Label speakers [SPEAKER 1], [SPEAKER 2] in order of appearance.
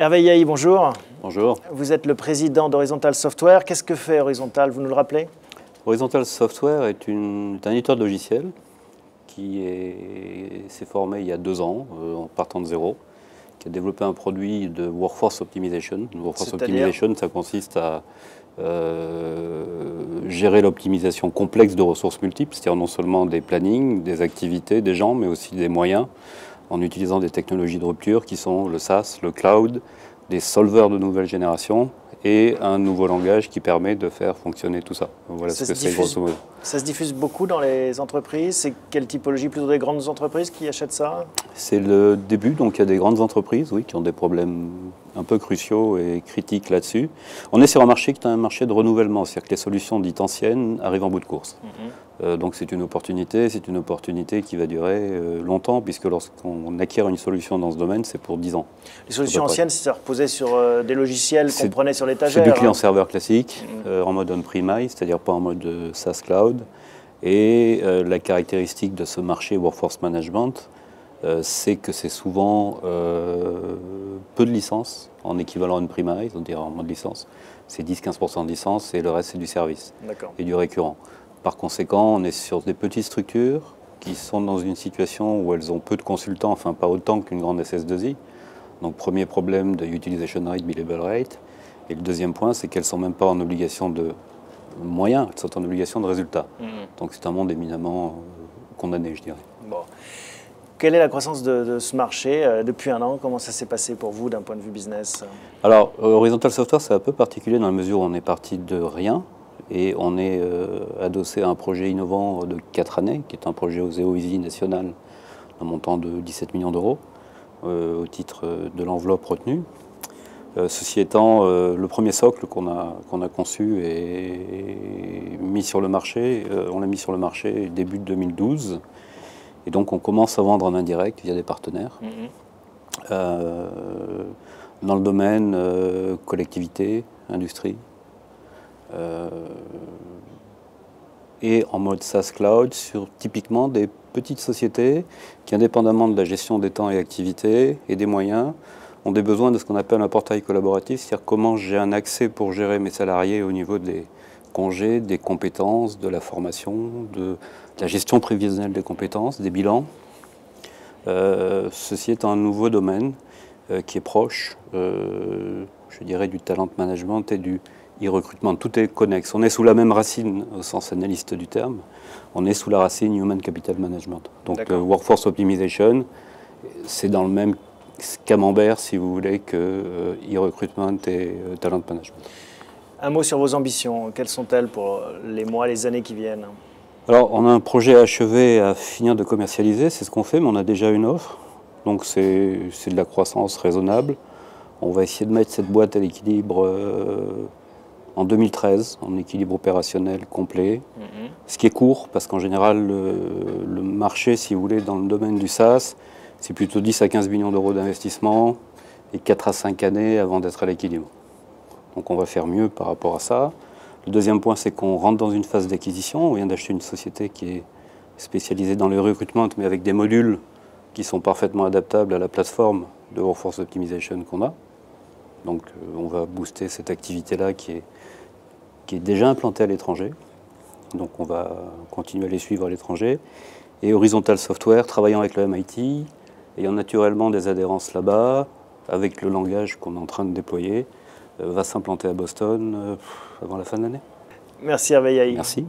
[SPEAKER 1] Hervé Yahi, bonjour.
[SPEAKER 2] Bonjour.
[SPEAKER 1] Vous êtes le président d'Horizontal Software. Qu'est-ce que fait Horizontal, vous nous le rappelez?
[SPEAKER 2] Horizontal Software est un éditeur de logiciels qui s'est formé il y a 2 ans, en partant de zéro, qui a développé un produit de Workforce Optimization. Workforce Optimization, ça consiste à gérer l'optimisation complexe de ressources multiples, c'est-à-dire non seulement des plannings, des activités, des gens, mais aussi des moyens, en utilisant des technologies de rupture qui sont le SaaS, le cloud, des solvers de nouvelle génération et un nouveau langage qui permet de faire fonctionner tout ça. Voilà ce que c'est grosso modo.
[SPEAKER 1] Ça se diffuse beaucoup dans les entreprises? C'est quelle typologie? Plutôt des grandes entreprises qui achètent ça?
[SPEAKER 2] C'est le début, donc il y a des grandes entreprises oui, qui ont des problèmes un peu cruciaux et critiques là-dessus. On est sur un marché qui est un marché de renouvellement, c'est-à-dire que les solutions dites anciennes arrivent en bout de course. Donc c'est une opportunité qui va durer longtemps, puisque lorsqu'on acquiert une solution dans ce domaine, c'est pour 10 ans.
[SPEAKER 1] Les solutions anciennes, ça reposait sur des logiciels qu'on prenait sur l'étagère.
[SPEAKER 2] C'est du client-serveur classique, en mode on-premise, c'est-à-dire pas en mode SaaS Cloud. Et la caractéristique de ce marché Workforce Management, c'est que c'est souvent peu de licences en équivalent on-premise, on dirait en mode licence. C'est 10-15% de licence et le reste c'est du service et du récurrent. Par conséquent, on est sur des petites structures qui sont dans une situation où elles ont peu de consultants, enfin pas autant qu'une grande SS2I. Donc premier problème de utilisation rate, billable rate. Et le deuxième point, c'est qu'elles ne sont même pas en obligation de moyens, elles sont en obligation de résultats. Donc c'est un monde éminemment condamné, je dirais.
[SPEAKER 1] Bon. Quelle est la croissance de ce marché depuis 1 an? Comment ça s'est passé pour vous d'un point de vue business?
[SPEAKER 2] Alors, Horizontal Software, c'est un peu particulier dans la mesure où on est parti de rien et on est adossé à un projet innovant de 4 années, qui est un projet OSEO Easy national d'un montant de 17 millions d'euros au titre de l'enveloppe retenue. Ceci étant, le premier socle qu'on a conçu et mis sur le marché, on l'a mis sur le marché début de 2012. Et donc on commence à vendre en indirect via des partenaires. Dans le domaine collectivité, industrie. Et en mode SaaS Cloud sur typiquement des petites sociétés qui, indépendamment de la gestion des temps et activités et des moyens, ont des besoins de ce qu'on appelle un portail collaboratif, c'est-à-dire comment j'ai un accès pour gérer mes salariés au niveau des congés, des compétences, de la formation, de la gestion prévisionnelle des compétences, des bilans. Ceci est un nouveau domaine qui est proche, je dirais, du talent management et du e-recrutement. Tout est connexe. On est sous la même racine au sens analyste du terme. On est sous la racine Human Capital Management. Donc Workforce Optimization, c'est dans le même camembert, si vous voulez, que e-recruitment et talent management.
[SPEAKER 1] Un mot sur vos ambitions. Quelles sont-elles pour les mois, les années qui viennent?
[SPEAKER 2] Alors, on a un projet achevé à finir de commercialiser, c'est ce qu'on fait, mais on a déjà une offre. Donc, c'est de la croissance raisonnable. On va essayer de mettre cette boîte à l'équilibre en 2013, en équilibre opérationnel complet. Ce qui est court, parce qu'en général, le marché, si vous voulez, dans le domaine du SaaS, c'est plutôt 10 à 15 millions d'euros d'investissement et 4 à 5 années avant d'être à l'équilibre. Donc on va faire mieux par rapport à ça. Le deuxième point, c'est qu'on rentre dans une phase d'acquisition. On vient d'acheter une société qui est spécialisée dans le recrutement, mais avec des modules qui sont parfaitement adaptables à la plateforme de Workforce Optimization qu'on a. Donc on va booster cette activité-là qui est déjà implantée à l'étranger. Donc on va continuer à les suivre à l'étranger. Et Horizontal Software, travaillant avec le MIT, ayant naturellement des adhérences là-bas, avec le langage qu'on est en train de déployer, va s'implanter à Boston avant la fin de l'année.
[SPEAKER 1] Merci Hervé Yahi.
[SPEAKER 2] Merci.